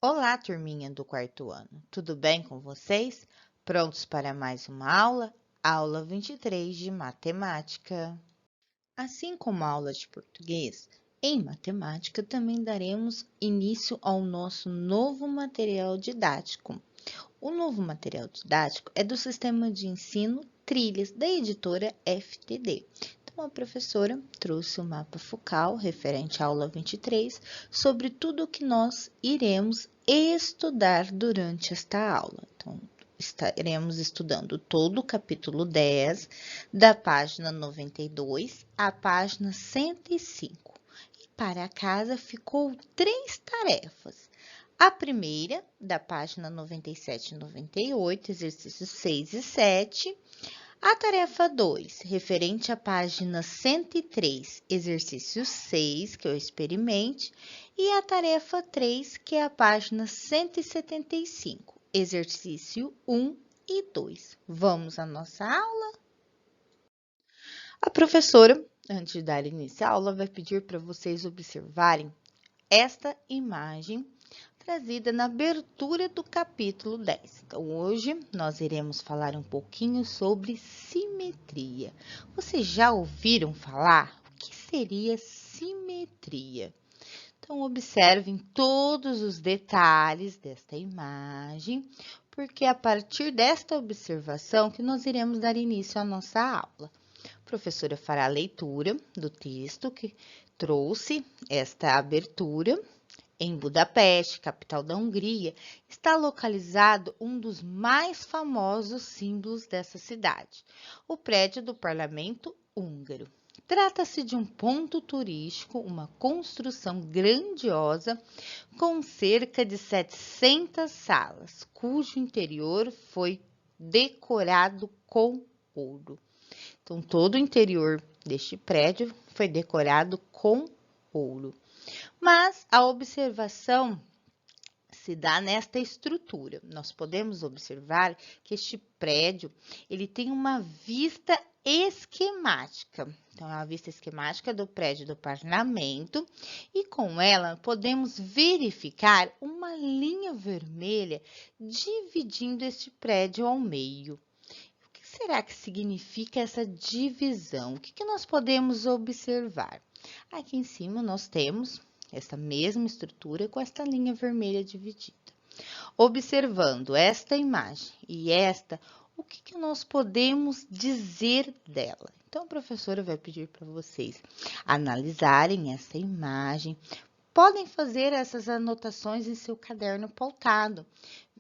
Olá, turminha do quarto ano. Tudo bem com vocês? Prontos para mais uma aula? Aula 23 de matemática. Assim como a aula de português, em matemática também daremos início ao nosso novo material didático. O novo material didático é do sistema de ensino Trilhas, da editora FTD. Então, a professora trouxe o mapa focal referente à aula 23 sobre tudo o que nós iremos estudar durante esta aula. Então, estaremos estudando todo o capítulo 10, da página 92 à página 105. E para casa ficou três tarefas. A primeira, da página 97 e 98, exercícios 6 e 7. A tarefa 2, referente à página 103, exercício 6, que eu experimente. E a tarefa 3, que é a página 175, exercício 1 e 2. Vamos à nossa aula? A professora, antes de dar início à aula, vai pedir para vocês observarem esta imagem trazida na abertura do capítulo 10. Então, hoje nós iremos falar um pouquinho sobre simetria. Vocês já ouviram falar? O que seria simetria? Então, observem todos os detalhes desta imagem, porque é a partir desta observação que nós iremos dar início à nossa aula. A professora fará a leitura do texto que trouxe esta abertura. Em Budapeste, capital da Hungria, está localizado um dos mais famosos símbolos dessa cidade, o prédio do parlamento húngaro. Trata-se de um ponto turístico, uma construção grandiosa com cerca de 700 salas, cujo interior foi decorado com ouro. Então, todo o interior deste prédio foi decorado com ouro. Mas a observação se dá nesta estrutura. Nós podemos observar que este prédio, ele tem uma vista esquemática. Então, é uma vista esquemática do prédio do parlamento e com ela podemos verificar uma linha vermelha dividindo este prédio ao meio. O que será que significa essa divisão? O que nós podemos observar? Aqui em cima nós temos essa mesma estrutura com esta linha vermelha dividida. Observando esta imagem e esta, o que nós podemos dizer dela? Então, a professora vai pedir para vocês analisarem essa imagem. Podem fazer essas anotações em seu caderno pautado.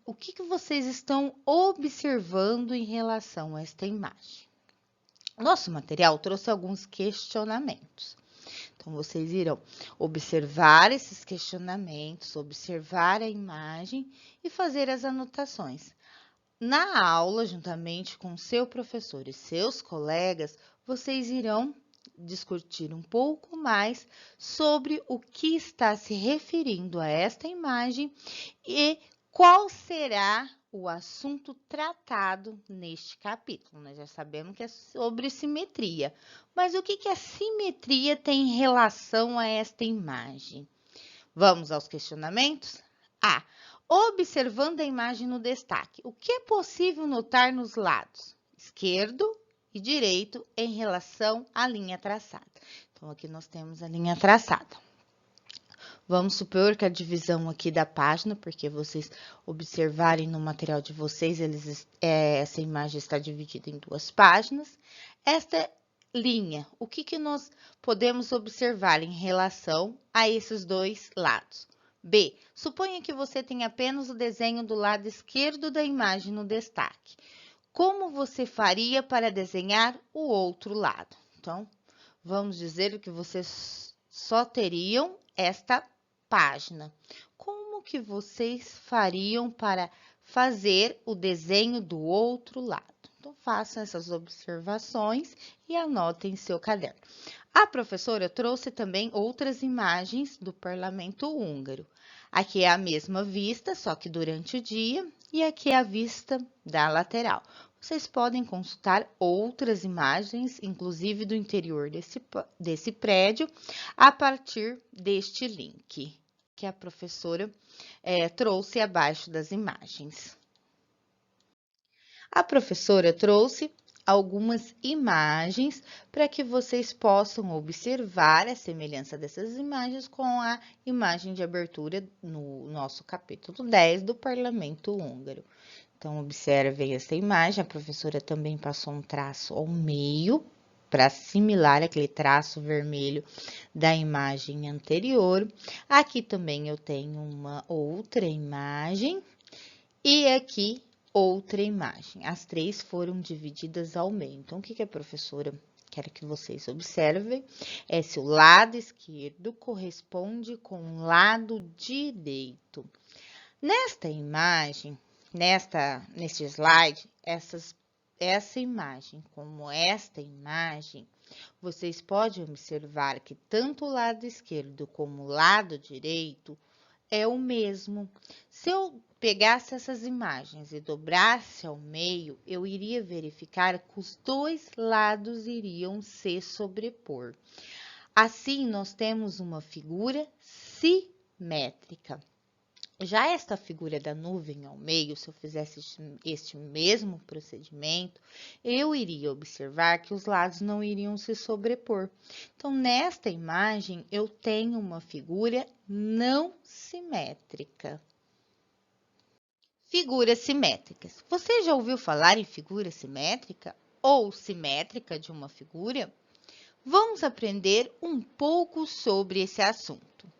O que vocês estão observando em relação a esta imagem? Nosso material trouxe alguns questionamentos. Então, vocês irão observar esses questionamentos, observar a imagem e fazer as anotações. Na aula, juntamente com seu professor e seus colegas, vocês irão discutir um pouco mais sobre o que está se referindo a esta imagem e qual será o assunto tratado neste capítulo. Nós já sabemos que é sobre simetria, mas o que a simetria tem em relação a esta imagem? Vamos aos questionamentos? A. Observando a imagem no destaque, o que é possível notar nos lados esquerdo e direito em relação à linha traçada? Então, aqui nós temos a linha traçada. Vamos supor que a divisão aqui da página, porque vocês observarem no material de vocês, essa imagem está dividida em duas páginas. Esta linha, o que nós podemos observar em relação a esses dois lados? B. Suponha que você tem apenas o desenho do lado esquerdo da imagem no destaque. Como você faria para desenhar o outro lado? Então, vamos dizer que vocês só teriam esta página. Como que vocês fariam para fazer o desenho do outro lado? Então, façam essas observações e anotem em seu caderno. A professora trouxe também outras imagens do parlamento húngaro. Aqui é a mesma vista, só que durante o dia, e aqui é a vista da lateral. Vocês podem consultar outras imagens, inclusive do interior desse prédio, a partir deste link. que a professora trouxe abaixo das imagens. A professora trouxe algumas imagens para que vocês possam observar a semelhança dessas imagens com a imagem de abertura no nosso capítulo 10 do Parlamento Húngaro. Então, observem essa imagem, a professora também passou um traço ao meio, para assimilar aquele traço vermelho da imagem anterior. Aqui também eu tenho uma outra imagem e aqui outra imagem. As três foram divididas ao meio. Então, o que a professora quer que vocês observem é se o lado esquerdo corresponde com o lado direito. Nesta imagem, neste slide, essa imagem como esta imagem, vocês podem observar que tanto o lado esquerdo como o lado direito é o mesmo. Se eu pegasse essas imagens e dobrasse ao meio, eu iria verificar que os dois lados iriam se sobrepor. Assim, nós temos uma figura simétrica. Já esta figura da nuvem ao meio, se eu fizesse este mesmo procedimento, eu iria observar que os lados não iriam se sobrepor. Então, nesta imagem, eu tenho uma figura não simétrica. Figuras simétricas. Você já ouviu falar em figura simétrica ou simétrica de uma figura? Vamos aprender um pouco sobre esse assunto.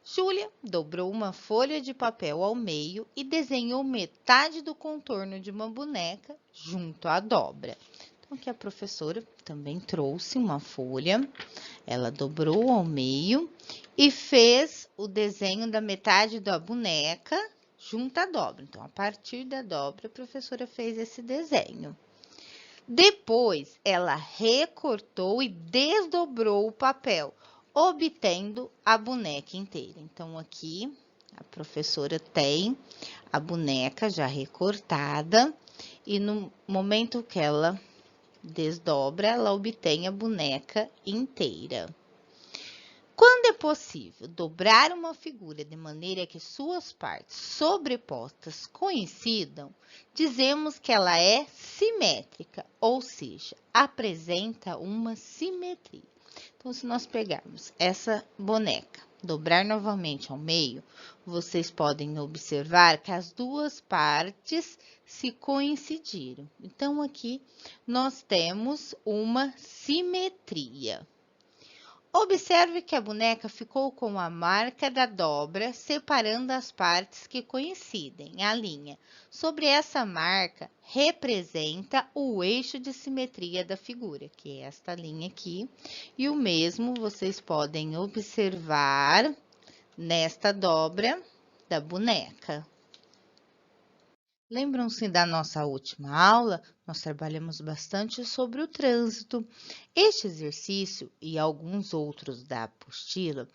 Júlia dobrou uma folha de papel ao meio e desenhou metade do contorno de uma boneca junto à dobra. Então, aqui a professora também trouxe uma folha, ela dobrou ao meio e fez o desenho da metade da boneca junto à dobra. Então, a partir da dobra, a professora fez esse desenho. Depois, ela recortou e desdobrou o papel, obtendo a boneca inteira. Então, aqui, a professora tem a boneca já recortada e no momento que ela desdobra, ela obtém a boneca inteira. Quando é possível dobrar uma figura de maneira que suas partes sobrepostas coincidam, dizemos que ela é simétrica, ou seja, apresenta uma simetria. Então, se nós pegarmos essa boneca, dobrar novamente ao meio, vocês podem observar que as duas partes se coincidiram. Então, aqui nós temos uma simetria. Observe que a boneca ficou com a marca da dobra separando as partes que coincidem. A linha sobre essa marca representa o eixo de simetria da figura, que é esta linha aqui. E o mesmo vocês podem observar nesta dobra da boneca. Lembram-se da nossa última aula? Nós trabalhamos bastante sobre o trânsito. Este exercício e alguns outros da apostila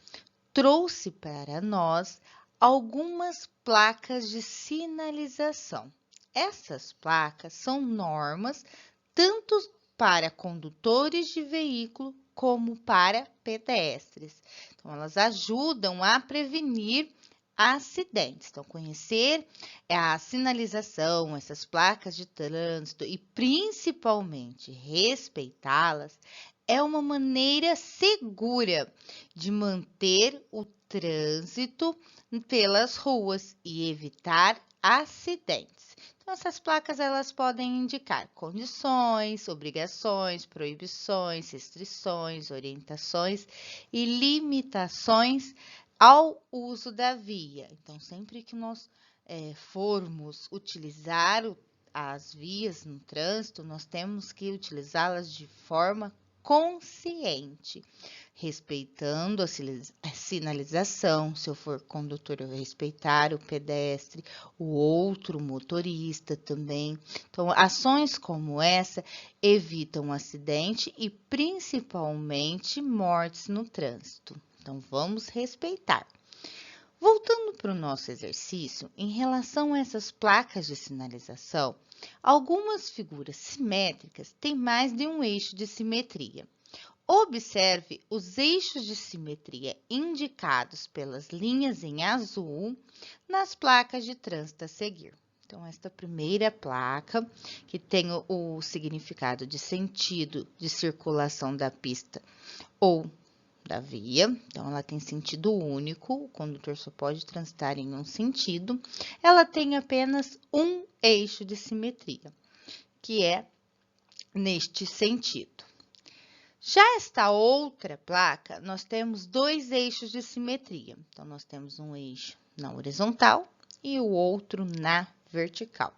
trouxe para nós algumas placas de sinalização. Essas placas são normas tanto para condutores de veículo como para pedestres. Então, elas ajudam a prevenir acidentes. Então, conhecer a sinalização, essas placas de trânsito e principalmente respeitá-las é uma maneira segura de manter o trânsito pelas ruas e evitar acidentes. Então, essas placas elas podem indicar condições, obrigações, proibições, restrições, orientações e limitações ao uso da via. Então, sempre que nós formos utilizar as vias no trânsito, nós temos que utilizá-las de forma consciente, respeitando a sinalização, se eu for condutor, eu respeitar o pedestre, o outro motorista também. Então, ações como essa evitam acidente e principalmente mortes no trânsito. Então, vamos respeitar. Voltando para o nosso exercício, em relação a essas placas de sinalização, algumas figuras simétricas têm mais de um eixo de simetria. Observe os eixos de simetria indicados pelas linhas em azul nas placas de trânsito a seguir. Então, esta primeira placa, que tem o significado de sentido de circulação da pista ou da via, então ela tem sentido único, o condutor só pode transitar em um sentido, ela tem apenas um eixo de simetria, que é neste sentido. Já esta outra placa, nós temos dois eixos de simetria. Então, nós temos um eixo na horizontal e o outro na vertical.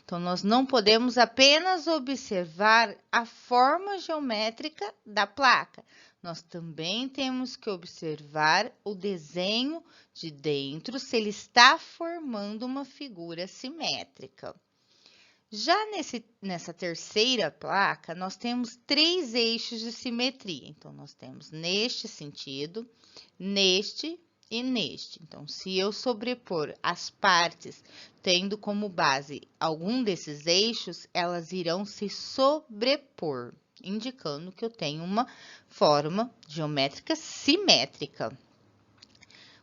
Então, nós não podemos apenas observar a forma geométrica da placa. Nós também temos que observar o desenho de dentro, se ele está formando uma figura simétrica. Já nessa terceira placa, nós temos três eixos de simetria. Então, nós temos neste sentido, neste e neste. Então, se eu sobrepor as partes tendo como base algum desses eixos, elas irão se sobrepor, indicando que eu tenho uma forma geométrica simétrica.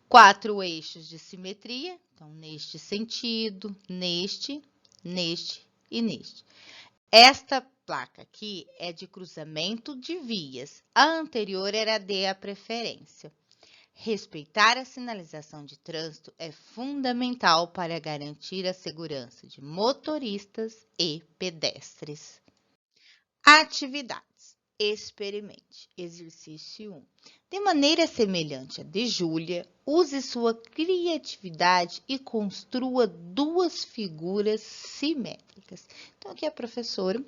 Quatro eixos de simetria, então, neste sentido, neste e neste. Esta placa aqui é de cruzamento de vias. A anterior era de a preferência. Respeitar a sinalização de trânsito é fundamental para garantir a segurança de motoristas e pedestres. Atividades. Experimente. Exercício 1. De maneira semelhante à de Júlia, use sua criatividade e construa duas figuras simétricas. Então, aqui a professora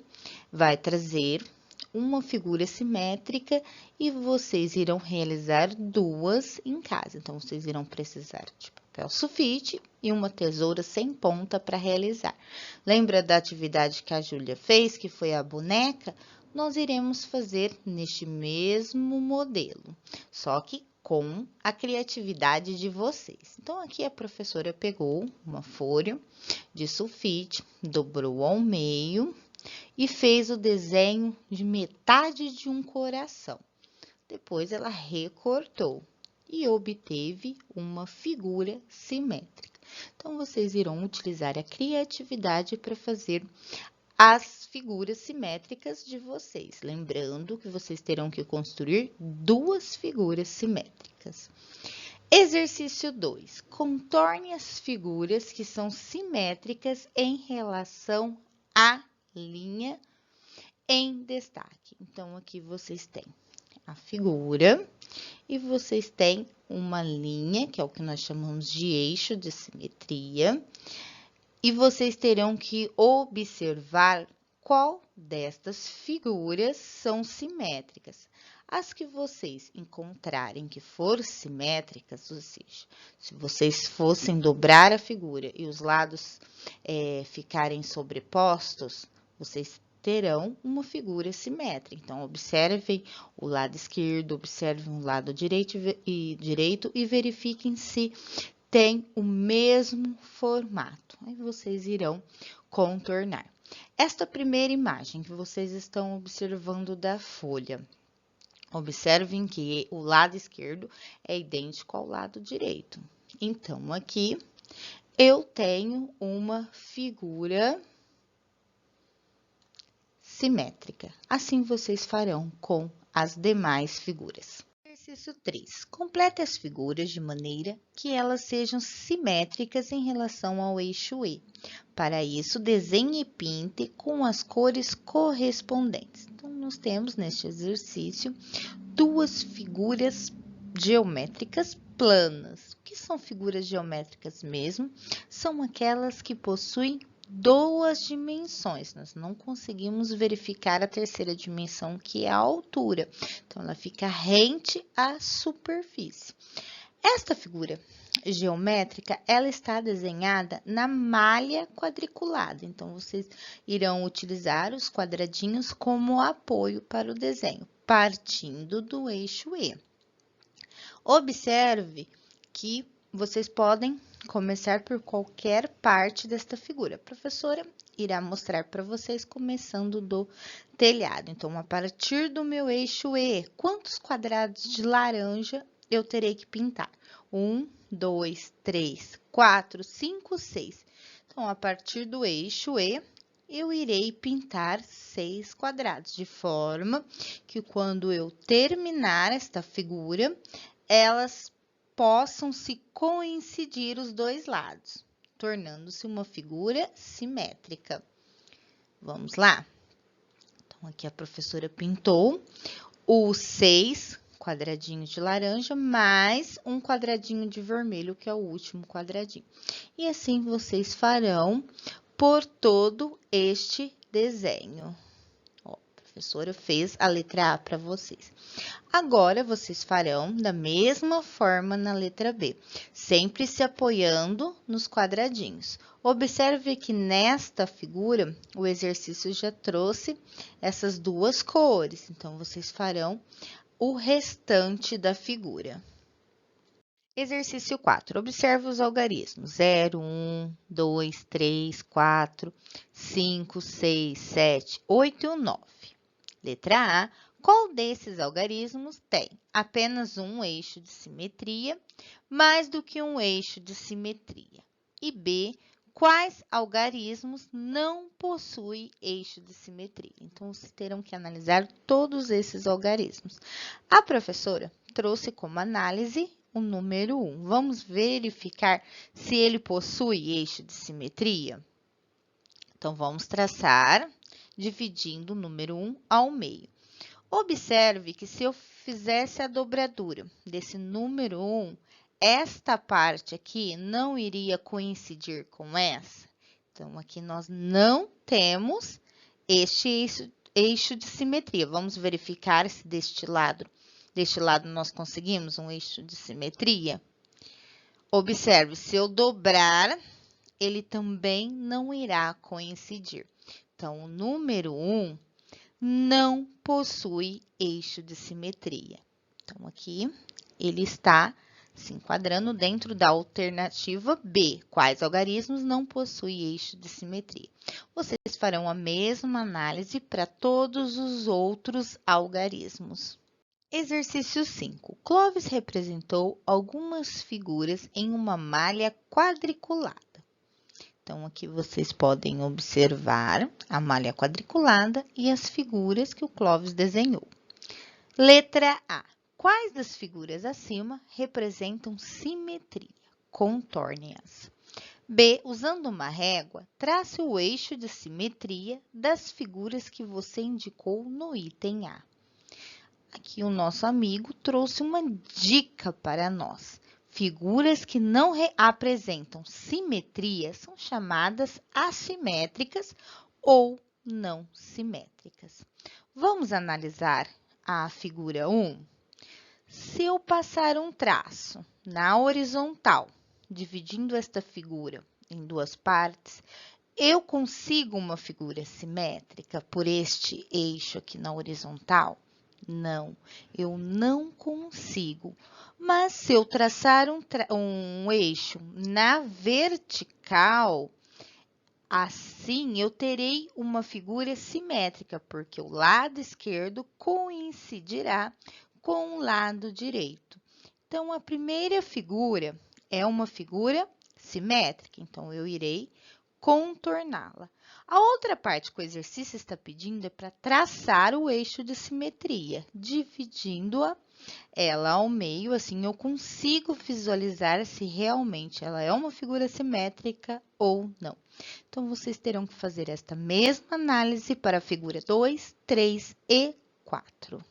vai trazer uma figura simétrica e vocês irão realizar duas em casa. Então, vocês irão precisar de papel sulfite e uma tesoura sem ponta para realizar. Lembra da atividade que a Júlia fez, que foi a boneca? Nós iremos fazer neste mesmo modelo, só que com a criatividade de vocês. Então, aqui a professora pegou uma folha de sulfite, dobrou ao meio e fez o desenho de metade de um coração. Depois, ela recortou e obteve uma figura simétrica. Então, vocês irão utilizar a criatividade para fazer as figuras simétricas de vocês. Lembrando que vocês terão que construir duas figuras simétricas. Exercício 2. Contorne as figuras que são simétricas em relação à linha em destaque. Então, aqui vocês têm a figura e vocês têm uma linha, que é o que nós chamamos de eixo de simetria. E vocês terão que observar qual destas figuras são simétricas. As que vocês encontrarem que forem simétricas, ou seja, se vocês fossem dobrar a figura e os lados ficarem sobrepostos, vocês terão uma figura simétrica. Então, observem o lado esquerdo, observem o lado direito e verifiquem se tem o mesmo formato. Aí vocês irão contornar. Esta primeira imagem que vocês estão observando da folha, observem que o lado esquerdo é idêntico ao lado direito. Então, aqui eu tenho uma figura simétrica. Assim vocês farão com as demais figuras. Exercício 3. Complete as figuras de maneira que elas sejam simétricas em relação ao eixo E. Para isso, desenhe e pinte com as cores correspondentes. Então, nós temos neste exercício duas figuras geométricas planas. O que são figuras geométricas mesmo? São aquelas que possuem duas dimensões. Nós não conseguimos verificar a terceira dimensão, que é a altura. Então, ela fica rente à superfície. Esta figura geométrica, ela está desenhada na malha quadriculada. Então, vocês irão utilizar os quadradinhos como apoio para o desenho, partindo do eixo E. Observe que vocês podem começar por qualquer parte desta figura. A professora irá mostrar para vocês começando do telhado. Então, a partir do meu eixo E, quantos quadrados de laranja eu terei que pintar? 1, 2, 3, 4, 5, 6. Então, a partir do eixo E, eu irei pintar 6 quadrados, de forma que quando eu terminar esta figura, elas possam se coincidir os dois lados, tornando-se uma figura simétrica. Vamos lá? Então, aqui a professora pintou os 6 quadradinhos de laranja, mais um quadradinho de vermelho, que é o último quadradinho. E assim vocês farão por todo este desenho. Ó, a professora fez a letra A para vocês. Agora, vocês farão da mesma forma na letra B, sempre se apoiando nos quadradinhos. Observe que nesta figura, o exercício já trouxe essas duas cores, então, vocês farão o restante da figura. Exercício 4. Observe os algarismos. 0, 1, 2, 3, 4, 5, 6, 7, 8 e 9. Letra A. Qual desses algarismos tem apenas um eixo de simetria, mais do que um eixo de simetria? E B. Quais algarismos não possuem eixo de simetria? Então, vocês terão que analisar todos esses algarismos. A professora trouxe como análise o número 1. Vamos verificar se ele possui eixo de simetria? Então, vamos traçar, dividindo o número 1 ao meio. Observe que se eu fizesse a dobradura desse número 1, esta parte aqui não iria coincidir com essa. Então, aqui nós não temos este eixo de simetria. Vamos verificar se deste lado nós conseguimos um eixo de simetria. Observe, se eu dobrar, ele também não irá coincidir. Então, o número 1 não possui eixo de simetria. Então, aqui, ele está se enquadrando dentro da alternativa B. Quais algarismos não possuem eixo de simetria? Vocês farão a mesma análise para todos os outros algarismos. Exercício 5. Clovis representou algumas figuras em uma malha quadriculada. Então, aqui vocês podem observar a malha quadriculada e as figuras que o Clovis desenhou. Letra A. Quais das figuras acima representam simetria? Contorne-as. B. Usando uma régua, trace o eixo de simetria das figuras que você indicou no item A. Aqui o nosso amigo trouxe uma dica para nós. Figuras que não apresentam simetria são chamadas assimétricas ou não simétricas. Vamos analisar a figura 1? Se eu passar um traço na horizontal, dividindo esta figura em duas partes, eu consigo uma figura simétrica por este eixo aqui na horizontal? Não, eu não consigo. Mas se eu traçar um eixo na vertical, assim eu terei uma figura simétrica, porque o lado esquerdo coincidirá com o lado direito. Então, a primeira figura é uma figura simétrica, então eu irei contorná-la. A outra parte que o exercício está pedindo é para traçar o eixo de simetria, dividindo-a ela ao meio, assim eu consigo visualizar se realmente ela é uma figura simétrica ou não. Então, vocês terão que fazer esta mesma análise para a figura 2, 3 e 4.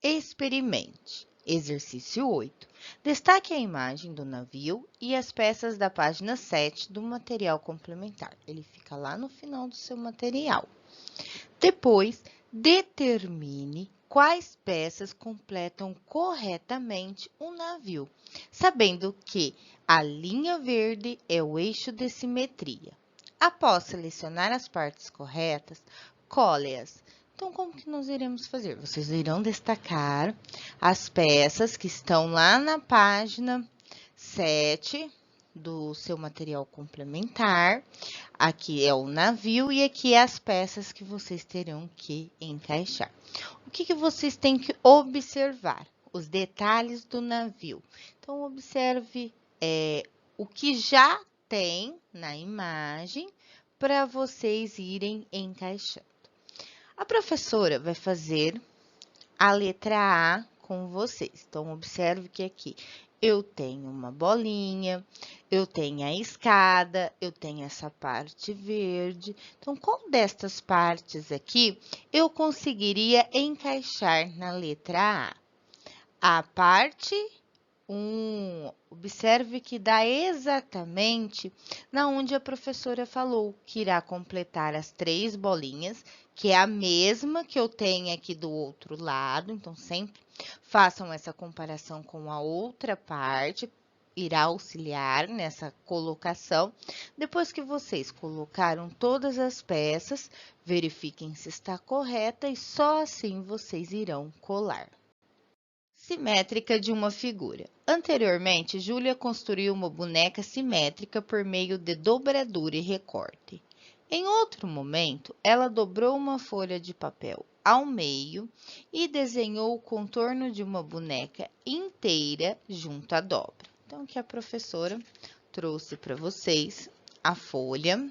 Experimente. Exercício 8. Destaque a imagem do navio e as peças da página 7 do material complementar. Ele fica lá no final do seu material. Depois, determine quais peças completam corretamente o navio, sabendo que a linha verde é o eixo de simetria. Após selecionar as partes corretas, cole-as. Então, como que nós iremos fazer? Vocês irão destacar as peças que estão lá na página 7 do seu material complementar. Aqui é o navio e aqui é as peças que vocês terão que encaixar. O que vocês têm que observar? Os detalhes do navio. Então, observe o que já tem na imagem para vocês irem encaixando. A professora vai fazer a letra A com vocês. Então, observe que aqui eu tenho uma bolinha, eu tenho a escada, eu tenho essa parte verde. Então, qual destas partes aqui eu conseguiria encaixar na letra A? A parte 1. Observe que dá exatamente na onde a professora falou que irá completar as 3 bolinhas, que é a mesma que eu tenho aqui do outro lado. Então, sempre façam essa comparação com a outra parte, irá auxiliar nessa colocação. Depois que vocês colocaram todas as peças, verifiquem se está correta e só assim vocês irão colar. Simétrica de uma figura. Anteriormente, Júlia construiu uma boneca simétrica por meio de dobradura e recorte. Em outro momento, ela dobrou uma folha de papel ao meio e desenhou o contorno de uma boneca inteira junto à dobra. Então, aqui a professora trouxe para vocês a folha,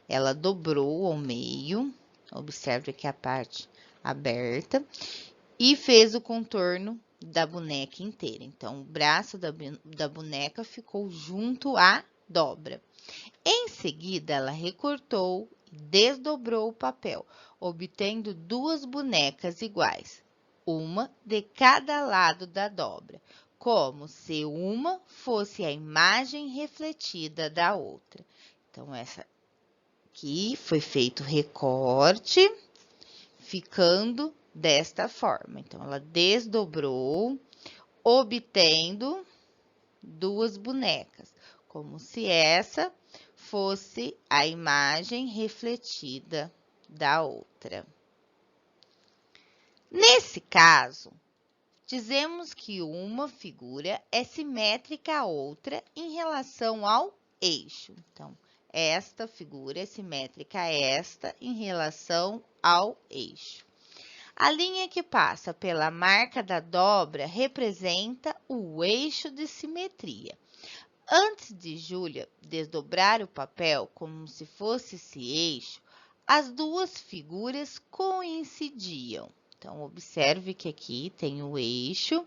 ela dobrou ao meio, observe aqui a parte aberta, e fez o contorno da boneca inteira. Então, o braço da boneca ficou junto à dobra. Em seguida, ela recortou e desdobrou o papel, obtendo 2 bonecas iguais, uma de cada lado da dobra, como se uma fosse a imagem refletida da outra. Então, essa aqui foi feito recorte, ficando desta forma. Então, ela desdobrou, obtendo 2 bonecas, como se essa fosse a imagem refletida da outra. Nesse caso, dizemos que uma figura é simétrica à outra em relação ao eixo. Então, esta figura é simétrica a esta em relação ao eixo. A linha que passa pela marca da dobra representa o eixo de simetria. Antes de Júlia desdobrar o papel como se fosse esse eixo, as 2 figuras coincidiam. Então, observe que aqui tem o eixo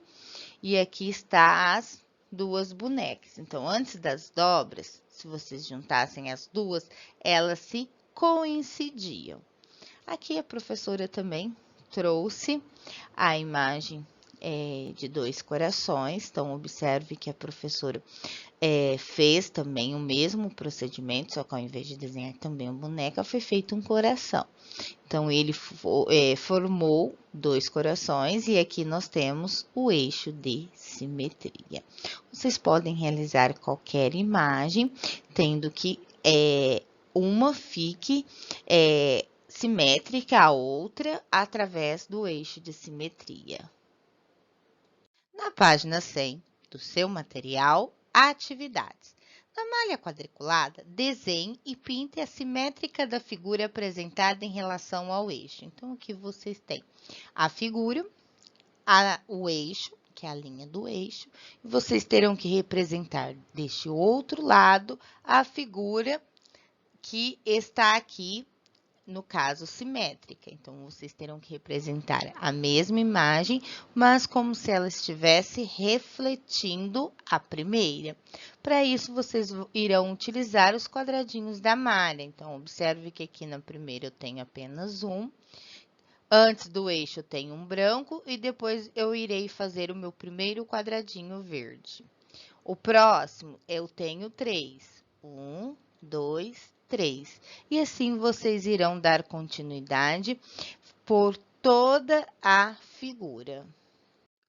e aqui está as 2 bonecas. Então, antes das dobras, se vocês juntassem as 2, elas se coincidiam. Aqui a professora também trouxe a imagem de 2 corações. Então, observe que a professora fez também o mesmo procedimento, só que ao invés de desenhar também uma boneca, foi feito um coração. Então, ele formou 2 corações e aqui nós temos o eixo de simetria. Vocês podem realizar qualquer imagem, tendo que uma fique simétrica à outra através do eixo de simetria. Na página 100 do seu material, atividades. Na malha quadriculada, desenhe e pinte a simétrica da figura apresentada em relação ao eixo. Então, aqui vocês têm a figura, o eixo, que é a linha do eixo, e vocês terão que representar deste outro lado a figura que está aqui, no caso, simétrica. Então, vocês terão que representar a mesma imagem, mas como se ela estivesse refletindo a primeira. Para isso, vocês irão utilizar os quadradinhos da malha. Então, observe que aqui na primeira eu tenho apenas um. Antes do eixo eu tenho um branco e depois eu irei fazer o meu primeiro quadradinho verde. O próximo eu tenho 3. 1, 2, 3. E assim vocês irão dar continuidade por toda a figura.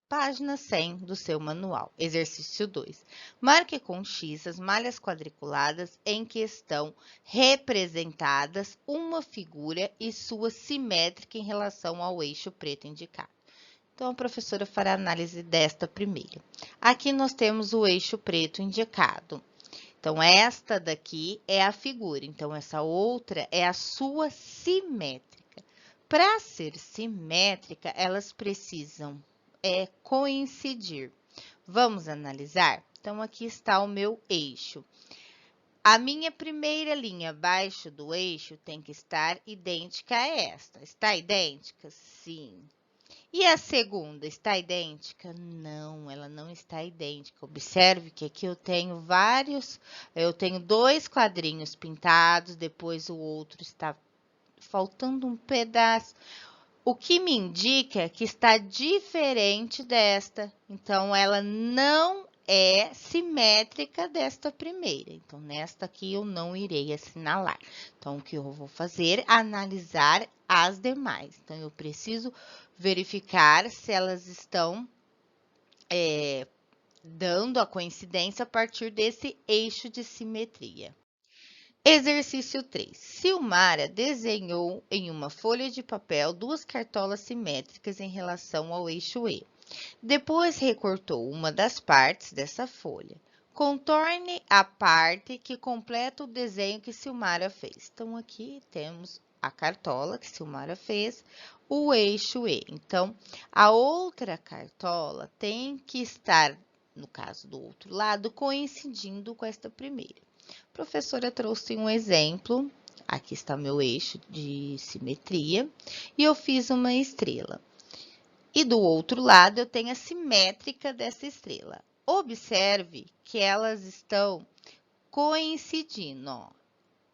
Página 100 do seu manual. Exercício 2. Marque com X as malhas quadriculadas em que estão representadas uma figura e sua simétrica em relação ao eixo preto indicado. Então, a professora fará análise desta primeira. Aqui nós temos o eixo preto indicado. Então, esta daqui é a figura. Então, essa outra é a sua simétrica. Para ser simétrica, elas precisam coincidir. Vamos analisar? Então, aqui está o meu eixo. A minha primeira linha abaixo do eixo tem que estar idêntica a esta. Está idêntica? Sim. E a segunda está idêntica? Não, ela não está idêntica. Observe que aqui eu tenho dois quadrinhos pintados, depois o outro está faltando um pedaço. O que me indica que está diferente desta. Então, ela não é simétrica desta primeira. Então, nesta aqui eu não irei assinalar. Então, o que eu vou fazer? Analisar as demais. Então, eu preciso verificar se elas estão dando a coincidência a partir desse eixo de simetria. Exercício 3. Silmara desenhou em uma folha de papel duas cartolas simétricas em relação ao eixo E. Depois recortou uma das partes dessa folha. Contorne a parte que completa o desenho que Silmara fez. Então, aqui temos a cartola que Silmara fez, o eixo E. Então, a outra cartola tem que estar, no caso do outro lado, coincidindo com esta primeira. A professora trouxe um exemplo, aqui está meu eixo de simetria, e eu fiz uma estrela. E do outro lado, eu tenho a simétrica dessa estrela. Observe que elas estão coincidindo, ó.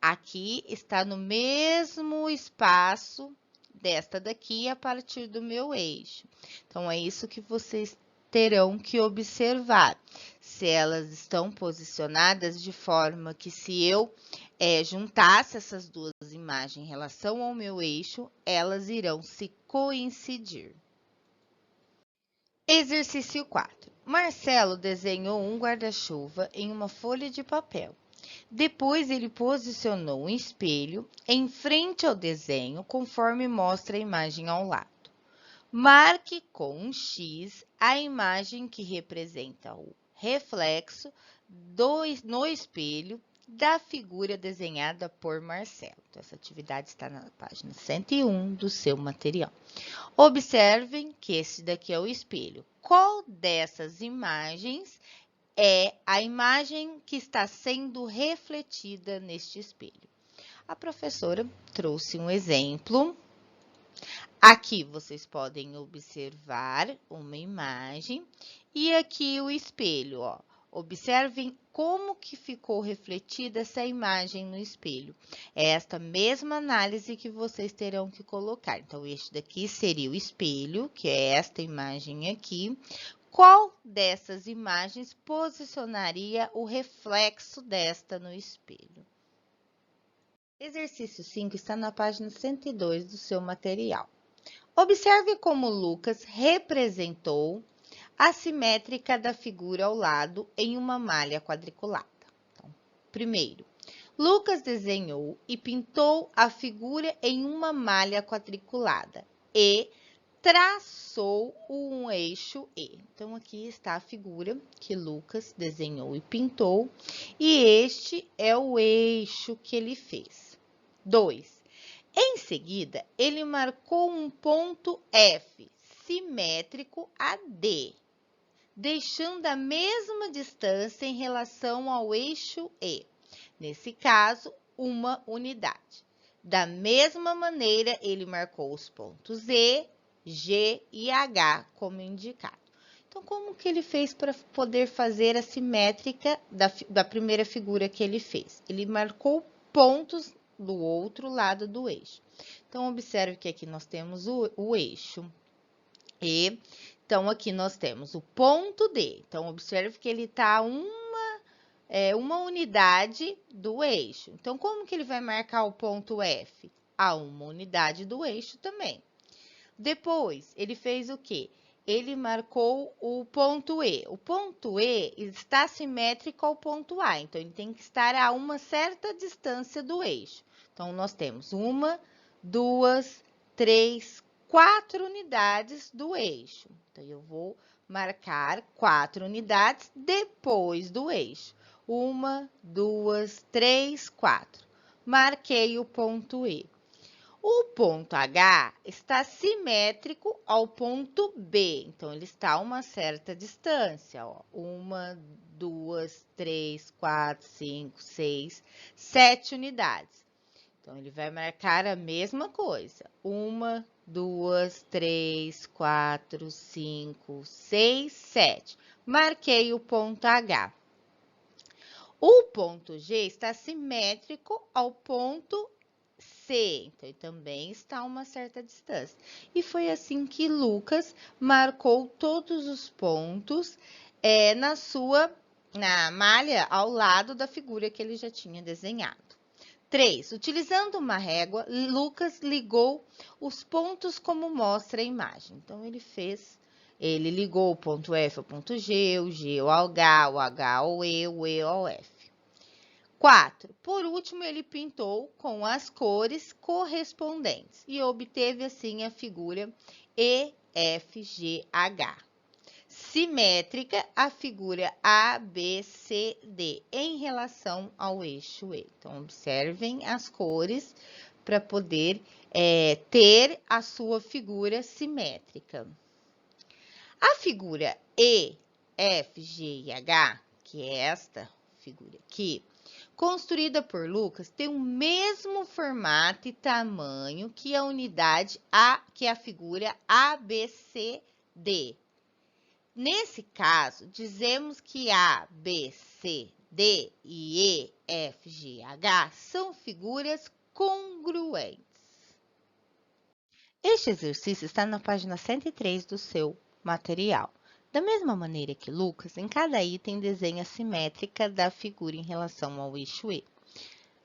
Aqui está no mesmo espaço desta daqui a partir do meu eixo. Então, é isso que vocês terão que observar. Se elas estão posicionadas de forma que se eu juntasse essas duas imagens em relação ao meu eixo, elas irão se coincidir. Exercício 4. Marcelo desenhou um guarda-chuva em uma folha de papel. Depois, ele posicionou um espelho em frente ao desenho, conforme mostra a imagem ao lado. Marque com um X a imagem que representa o reflexo no espelho da figura desenhada por Marcelo. Então, essa atividade está na página 101 do seu material. Observem que esse daqui é o espelho. Qual dessas imagens é a imagem que está sendo refletida neste espelho? A professora trouxe um exemplo. Aqui vocês podem observar uma imagem e aqui o espelho, ó. Observem como que ficou refletida essa imagem no espelho. É esta mesma análise que vocês terão que colocar. Então, este daqui seria o espelho, que é esta imagem aqui. Qual dessas imagens posicionaria o reflexo desta no espelho? Exercício 5 está na página 102 do seu material. Observe como Lucas representou a simétrica da figura ao lado em uma malha quadriculada. Então, primeiro, Lucas desenhou e pintou a figura em uma malha quadriculada e traçou um eixo E. Então, aqui está a figura que Lucas desenhou e pintou, e este é o eixo que ele fez. 2. Em seguida, ele marcou um ponto F, simétrico a D, deixando a mesma distância em relação ao eixo E. Nesse caso, uma unidade. Da mesma maneira, ele marcou os pontos E, G e H, como indicado. Então, como que ele fez para poder fazer a simétrica da primeira figura que ele fez? Ele marcou pontos do outro lado do eixo. Então, observe que aqui nós temos o eixo E. Então, aqui nós temos o ponto D. Então, observe que ele está uma unidade do eixo. Então, como que ele vai marcar o ponto F? A uma unidade do eixo também. Depois, ele fez o quê? Ele marcou o ponto E. O ponto E está simétrico ao ponto A, então, ele tem que estar a uma certa distância do eixo. Então, nós temos 1, 2, 3, 4 unidades do eixo. Então, eu vou marcar 4 unidades depois do eixo. 1, 2, 3, 4. Marquei o ponto E. O ponto H está simétrico ao ponto B, então ele está a uma certa distância, ó. 1, 2, 3, 4, 5, 6, 7 unidades. Então, ele vai marcar a mesma coisa. 1, 2, 3, 4, 5, 6, 7. Marquei o ponto H. O ponto G está simétrico ao ponto C, então ele também está a uma certa distância. E foi assim que Lucas marcou todos os pontos na malha ao lado da figura que ele já tinha desenhado. 3. Utilizando uma régua, Lucas ligou os pontos como mostra a imagem. Então, ele ligou o ponto F ao ponto G, o G ao H, o H ao E, o E ao F. 4. Por último, ele pintou com as cores correspondentes e obteve assim a figura EFGH. Simétrica a figura ABCD em relação ao eixo E. Então, observem as cores para poder ter a sua figura simétrica. A figura E, F, G e H, que é esta figura aqui, construída por Lucas, tem o mesmo formato e tamanho que a unidade A, que é a figura ABCD. Nesse caso, dizemos que A, B, C, D e E, F, G, H são figuras congruentes. Este exercício está na página 103 do seu material. Da mesma maneira que Lucas, em cada item desenha a simétrica da figura em relação ao eixo E.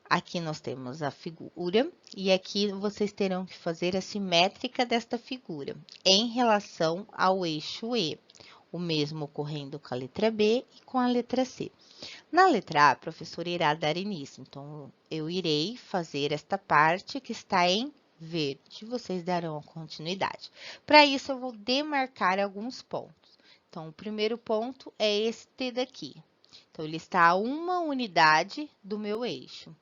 Aqui nós temos a figura e aqui vocês terão que fazer a simétrica desta figura em relação ao eixo E. O mesmo ocorrendo com a letra B e com a letra C. Na letra A, a professora irá dar início, então eu irei fazer esta parte que está em verde, vocês darão continuidade. Para isso, eu vou demarcar alguns pontos. Então, o primeiro ponto é este daqui. Então, ele está a uma unidade do meu eixo.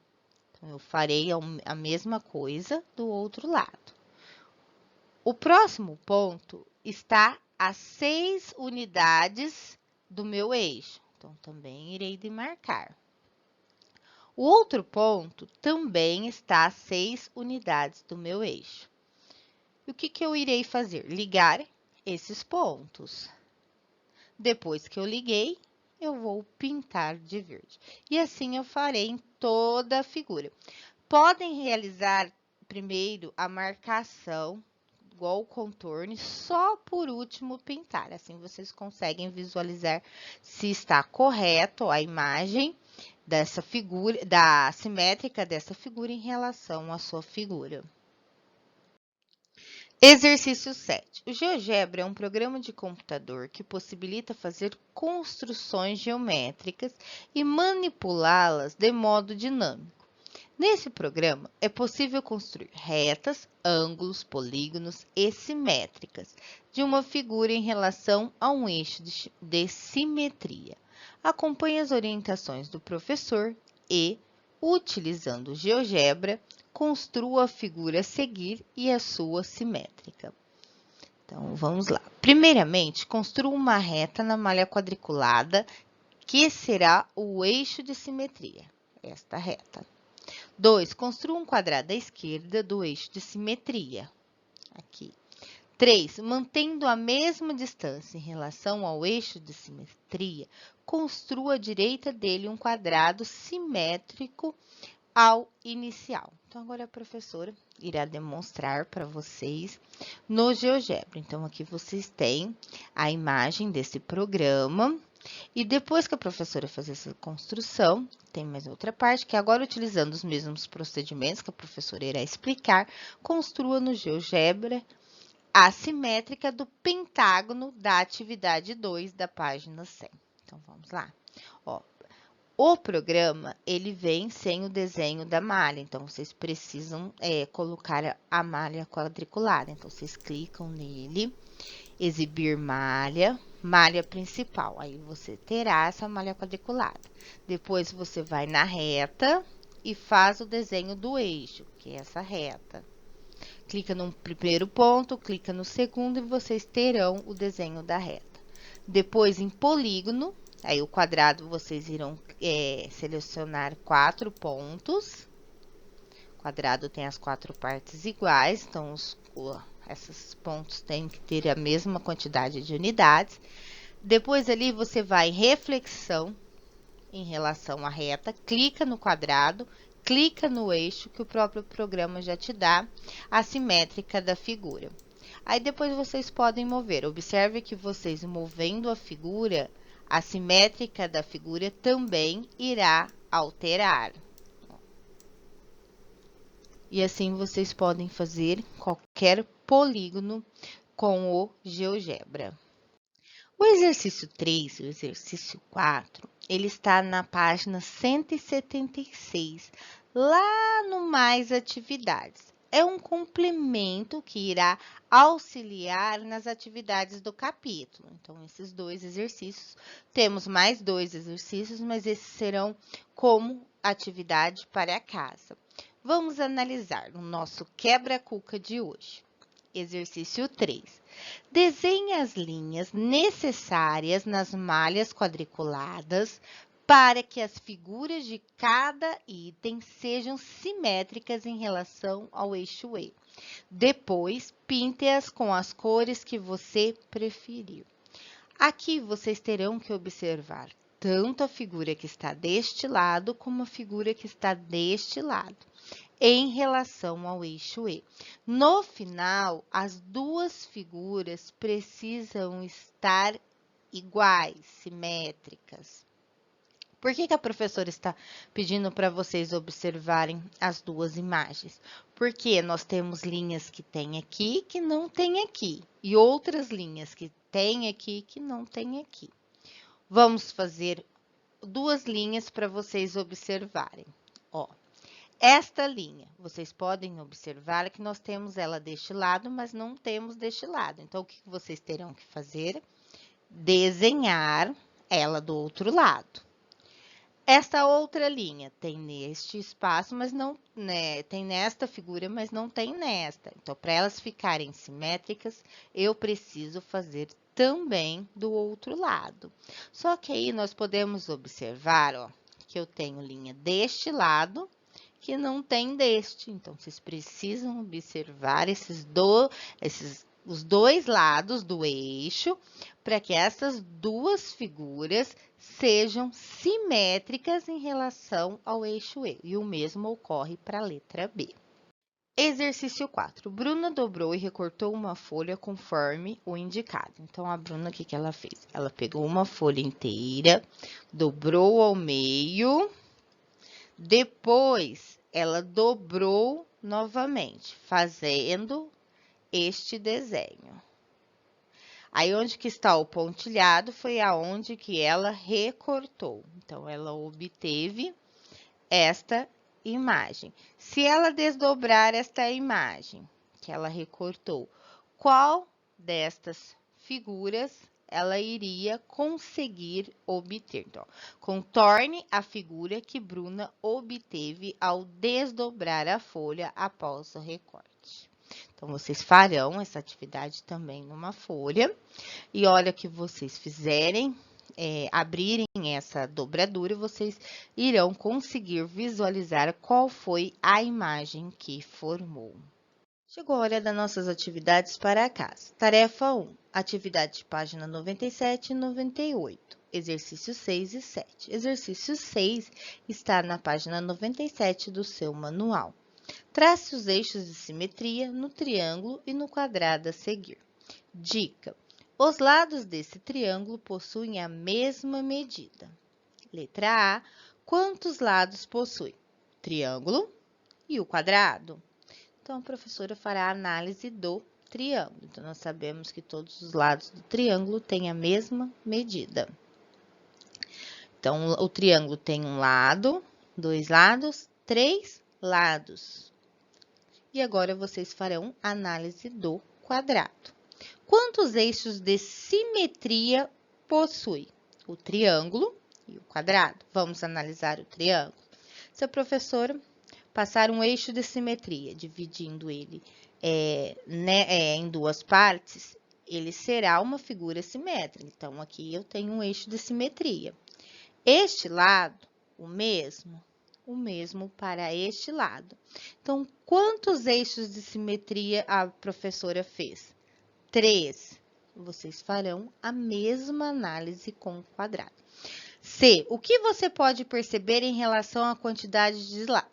Então, eu farei a mesma coisa do outro lado. O próximo ponto está a 6 unidades do meu eixo. Então, também irei demarcar. O outro ponto também está a 6 unidades do meu eixo. E o que eu irei fazer? Ligar esses pontos. Depois que eu liguei, eu vou pintar de verde. E assim eu farei em toda a figura. Podem realizar primeiro a marcação igual o contorno, só por último pintar. Assim, vocês conseguem visualizar se está correto a imagem dessa figura, da simétrica dessa figura em relação à sua figura. Exercício 7. O GeoGebra é um programa de computador que possibilita fazer construções geométricas e manipulá-las de modo dinâmico. Nesse programa, é possível construir retas, ângulos, polígonos e simétricas de uma figura em relação a um eixo de simetria. Acompanhe as orientações do professor e, utilizando o GeoGebra, construa a figura a seguir e a sua simétrica. Então, vamos lá. Primeiramente, construa uma reta na malha quadriculada, que será o eixo de simetria, esta reta. 2. Construa um quadrado à esquerda do eixo de simetria, aqui. 3. Mantendo a mesma distância em relação ao eixo de simetria, construa à direita dele um quadrado simétrico ao inicial. Então, agora a professora irá demonstrar para vocês no GeoGebra. Então, aqui vocês têm a imagem desse programa. E depois que a professora fazer essa construção, tem mais outra parte, que agora, utilizando os mesmos procedimentos que a professora irá explicar, construa no GeoGebra a simétrica do pentágono da atividade 2 da página 100. Então, vamos lá. Ó, o programa, ele vem sem o desenho da malha, então, vocês precisam colocar a malha quadriculada. Então, vocês clicam nele, exibir malha. malha principal. Aí você terá essa malha quadriculada. Depois você vai na reta e faz o desenho do eixo, que é essa reta. Clica no primeiro ponto, clica no segundo e vocês terão o desenho da reta. Depois em polígono, aí o quadrado vocês irão selecionar 4 pontos. O quadrado tem as 4 partes iguais, então esses pontos têm que ter a mesma quantidade de unidades. Depois ali você vai em reflexão em relação à reta, clica no quadrado, clica no eixo que o próprio programa já te dá a simétrica da figura. Aí depois vocês podem mover. Observe que vocês movendo a figura, a simétrica da figura também irá alterar. E assim vocês podem fazer qualquer polígono com o GeoGebra. O exercício 3 e o exercício 4, ele está na página 176, lá no Mais Atividades. É um complemento que irá auxiliar nas atividades do capítulo. Então, esses 2 exercícios, temos mais 2 exercícios, mas esses serão como atividade para casa. Vamos analisar o nosso quebra-cuca de hoje. Exercício 3. Desenhe as linhas necessárias nas malhas quadriculadas para que as figuras de cada item sejam simétricas em relação ao eixo E. Depois, pinte-as com as cores que você preferir. Aqui vocês terão que observar tanto a figura que está deste lado como a figura que está deste lado, em relação ao eixo E. No final, as duas figuras precisam estar iguais, simétricas. Por que a professora está pedindo para vocês observarem as duas imagens? Porque nós temos linhas que tem aqui que não tem aqui, e outras linhas que tem aqui que não tem aqui. Vamos fazer 2 linhas para vocês observarem. Ó. Esta linha, vocês podem observar que nós temos ela deste lado, mas não temos deste lado. Então, o que vocês terão que fazer? Desenhar ela do outro lado. Esta outra linha tem neste espaço, mas não, né, tem nesta figura, mas não tem nesta. Então, para elas ficarem simétricas, eu preciso fazer também do outro lado. Só que aí nós podemos observar, ó, que eu tenho linha deste lado, que não tem deste. Então, vocês precisam observar os 2 lados do eixo para que essas duas figuras sejam simétricas em relação ao eixo E. E o mesmo ocorre para a letra B. Exercício 4. Bruna dobrou e recortou uma folha conforme o indicado. Então, a Bruna, o que ela fez? Ela pegou uma folha inteira, dobrou ao meio. Depois, ela dobrou novamente, fazendo este desenho. Aí, onde que está o pontilhado, foi aonde que ela recortou. Então, ela obteve esta imagem. Se ela desdobrar esta imagem que ela recortou, qual destas figuras ela iria conseguir obter? Então, contorne a figura que Bruna obteve ao desdobrar a folha após o recorte. Então, vocês farão essa atividade também numa folha. E olha que vocês fizerem, abrirem essa dobradura, vocês irão conseguir visualizar qual foi a imagem que formou. Chegou a hora das nossas atividades para casa. Tarefa 1, atividade de página 97 e 98, exercício 6 e 7. Exercício 6 está na página 97 do seu manual. Trace os eixos de simetria no triângulo e no quadrado a seguir. Dica: os lados desse triângulo possuem a mesma medida. Letra A: quantos lados possui? Triângulo e o quadrado. Então, a professora fará a análise do triângulo. Então, nós sabemos que todos os lados do triângulo têm a mesma medida. Então, o triângulo tem um lado, 2 lados, 3 lados. E agora, vocês farão análise do quadrado. Quantos eixos de simetria possui? O triângulo e o quadrado. Vamos analisar o triângulo. Se a professora passar um eixo de simetria, dividindo ele em duas partes, ele será uma figura simétrica. Então, aqui eu tenho um eixo de simetria. Este lado, o mesmo para este lado. Então, quantos eixos de simetria a professora fez? 3. Vocês farão a mesma análise com o quadrado. C. O que você pode perceber em relação à quantidade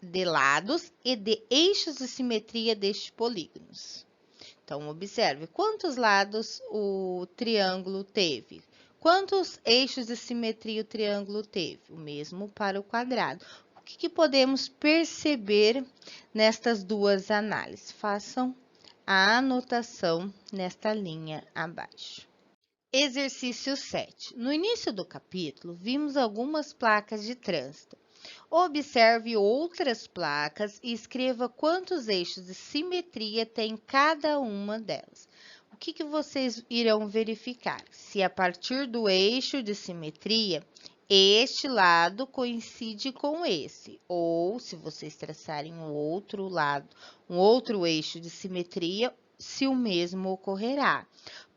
de lados e de eixos de simetria destes polígonos? Então, observe quantos lados o triângulo teve. Quantos eixos de simetria o triângulo teve? O mesmo para o quadrado. O que podemos perceber nestas duas análises? Façam a anotação nesta linha abaixo. Exercício 7. No início do capítulo, vimos algumas placas de trânsito. Observe outras placas e escreva quantos eixos de simetria tem cada uma delas. O que vocês irão verificar? Se a partir do eixo de simetria, este lado coincide com esse, ou se vocês traçarem um outro lado, um outro eixo de simetria, se o mesmo ocorrerá.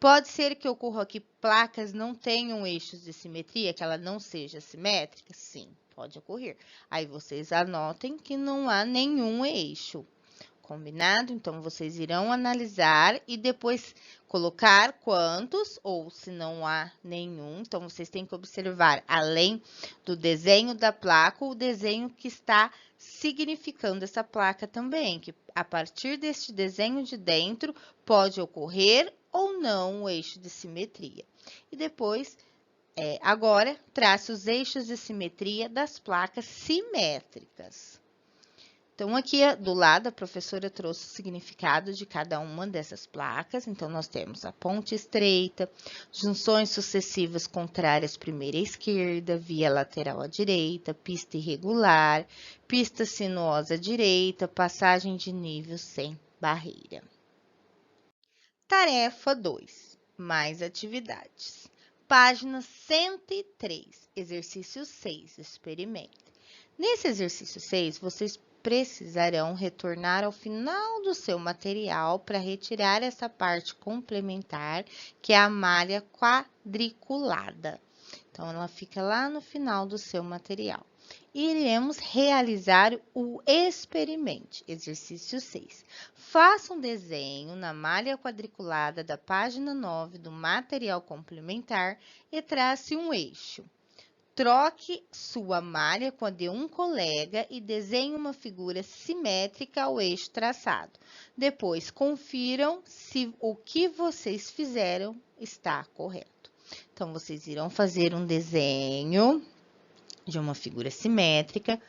Pode ser que ocorra que placas não tenham eixos de simetria, que ela não seja simétrica? Sim, pode ocorrer. Aí vocês anotem que não há nenhum eixo. Combinado? Então, vocês irão analisar e depois colocar quantos, ou se não há nenhum. Então, vocês têm que observar, além do desenho da placa, o desenho que está significando essa placa também, que a partir deste desenho de dentro, pode ocorrer ou não o eixo de simetria. E depois, agora, trace os eixos de simetria das placas simétricas. Então, aqui do lado, a professora trouxe o significado de cada uma dessas placas. Então, nós temos a ponte estreita, junções sucessivas contrárias primeira à esquerda, via lateral à direita, pista irregular, pista sinuosa à direita, passagem de nível sem barreira. Tarefa 2. Mais atividades. Página 103, exercício 6, experimente. Nesse exercício 6, vocês precisarão retornar ao final do seu material para retirar essa parte complementar, que é a malha quadriculada. Então, ela fica lá no final do seu material. E iremos realizar o experimente, exercício 6. Faça um desenho na malha quadriculada da página 9 do material complementar e trace um eixo. Troque sua malha com a de um colega e desenhe uma figura simétrica ao eixo traçado. Depois, confiram se o que vocês fizeram está correto. Então, vocês irão fazer um desenho de uma figura simétrica,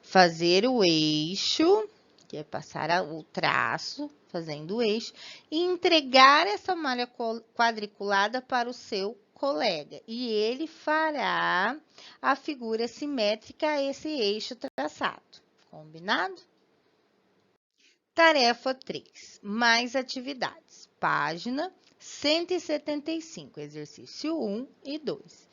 fazer o eixo, que é passar o traço, fazendo o eixo, e entregar essa malha quadriculada para o seu colega, e ele fará a figura simétrica a esse eixo traçado. Combinado? Tarefa 3. Mais atividades. Página 175, exercício 1 e 2.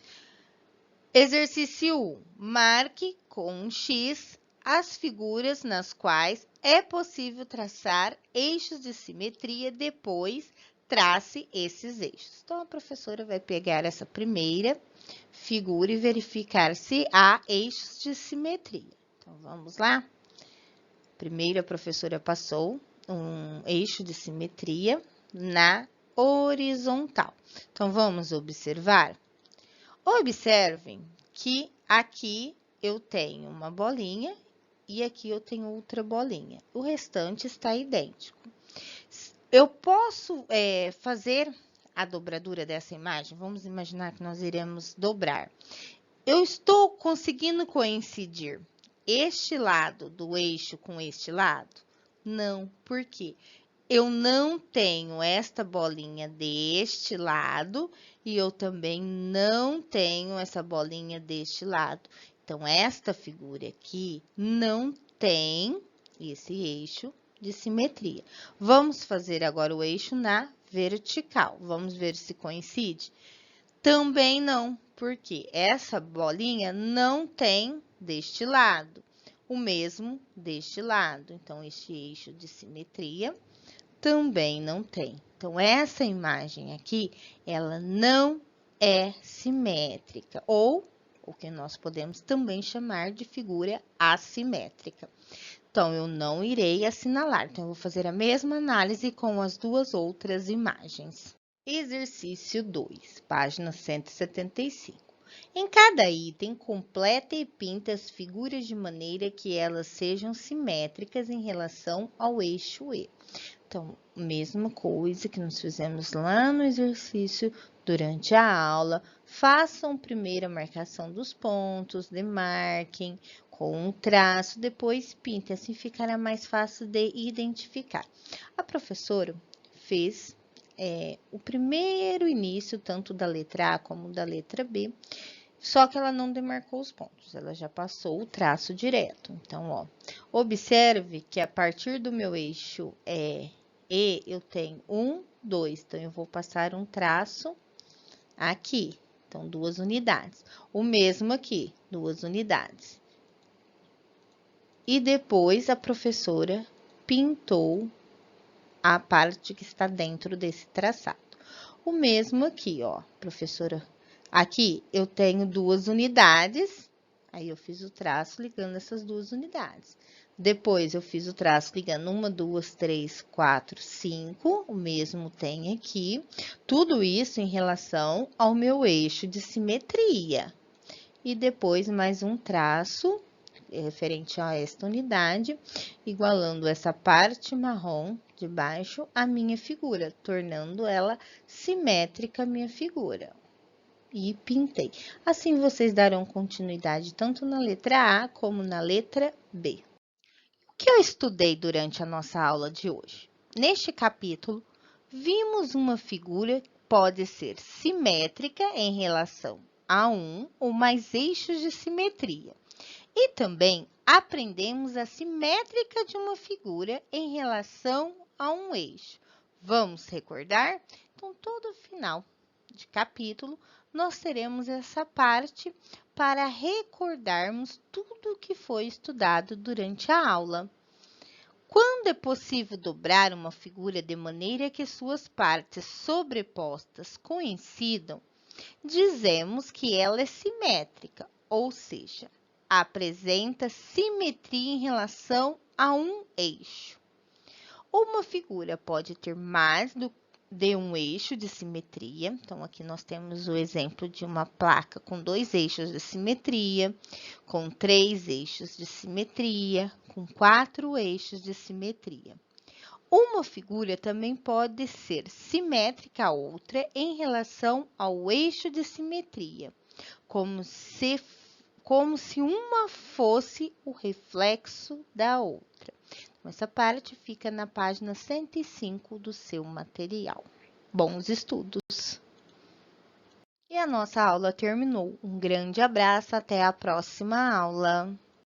Exercício 1. Marque com um X as figuras nas quais é possível traçar eixos de simetria, depois trace esses eixos. Então, a professora vai pegar essa primeira figura e verificar se há eixos de simetria. Então, vamos lá? Primeiro, a professora passou um eixo de simetria na horizontal. Então, vamos observar? Observem que aqui eu tenho uma bolinha e aqui eu tenho outra bolinha. O restante está idêntico. Eu posso fazer a dobradura dessa imagem? Vamos imaginar que nós iremos dobrar. Eu estou conseguindo coincidir este lado do eixo com este lado? Não, por quê? Eu não tenho esta bolinha deste lado e eu também não tenho essa bolinha deste lado. Então, esta figura aqui não tem esse eixo de simetria. Vamos fazer agora o eixo na vertical. Vamos ver se coincide? Também não, porque essa bolinha não tem deste lado, o mesmo deste lado. Então, este eixo de simetria também não tem. Então, essa imagem aqui, ela não é simétrica, ou o que nós podemos também chamar de figura assimétrica. Então, eu não irei assinalar. Então, eu vou fazer a mesma análise com as duas outras imagens. Exercício 2, página 175. Em cada item, completa e pinta as figuras de maneira que elas sejam simétricas em relação ao eixo E. Então, mesma coisa que nós fizemos lá no exercício durante a aula. Façam primeiro a marcação dos pontos, demarquem com um traço, depois pintem, assim ficará mais fácil de identificar. A professora fez o primeiro início, tanto da letra A como da letra B, só que ela não demarcou os pontos, ela já passou o traço direto. Então, ó, observe que a partir do meu eixo E, eu tenho 1, 2, então eu vou passar um traço aqui. Então, 2 unidades. O mesmo aqui, 2 unidades. E depois a professora pintou a parte que está dentro desse traçado. O mesmo aqui, ó, professora. Aqui eu tenho 2 unidades, aí eu fiz o traço ligando essas 2 unidades. Depois eu fiz o traço ligando 1, 2, 3, 4, 5, o mesmo tem aqui. Tudo isso em relação ao meu eixo de simetria. E depois mais um traço referente a esta unidade, igualando essa parte marrom de baixo à minha figura, tornando ela simétrica a minha figura. E pintei. Assim, vocês darão continuidade tanto na letra A como na letra B. O que eu estudei durante a nossa aula de hoje? Neste capítulo, vimos uma figura que pode ser simétrica em relação a um ou mais eixos de simetria. E também aprendemos a simétrica de uma figura em relação a um eixo. Vamos recordar? Então, todo final de capítulo, nós teremos essa parte para recordarmos tudo o que foi estudado durante a aula. Quando é possível dobrar uma figura de maneira que suas partes sobrepostas coincidam, dizemos que ela é simétrica, ou seja, apresenta simetria em relação a um eixo. Uma figura pode ter mais de um eixo de simetria. Então, aqui nós temos o exemplo de uma placa com 2 eixos de simetria, com 3 eixos de simetria, com 4 eixos de simetria. Uma figura também pode ser simétrica a outra em relação ao eixo de simetria, como se uma fosse o reflexo da outra. Então, essa parte fica na página 105 do seu material. Bons estudos! E a nossa aula terminou. Um grande abraço, até a próxima aula!